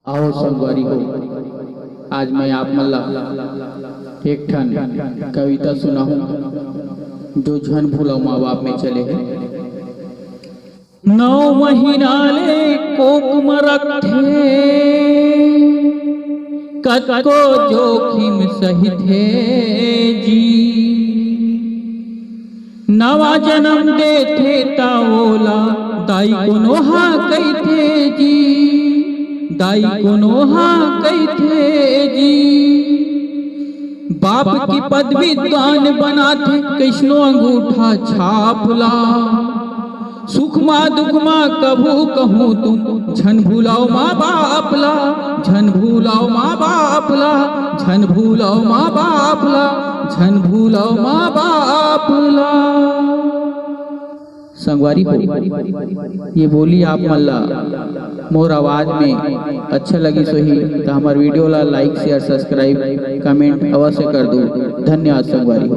आओ संगवारी हो, आज मैं आप मल्ला एक ठन कविता सुनाऊं जो झन भूला माँ बाप में चले हैं। 9 महीना ले कोक रखे कतको जोखिम सही थे जी, नवा जन्म दे थे ताओला दाई को नोहा कही थे जी, दाई को नोहा कही थे जी। बाप की पदवी दान बनाते कृष्णो अंगूठा छापला, सुख मा दुख मा कभू कहूँ तुम झन भूलाओ माँ बापला, झन भूलाओ माँ बापला, झन भूलाओ माँ बापला, झन भूलाओ माँ बापला। संगवारी हो, ये बोली आप मल्ला मोर आवाज में अच्छा लगी सोही तो हमार वीडियो ला लाइक शेयर सब्सक्राइब कमेंट अवश्य कर दो। धन्यवाद संगवारी हो।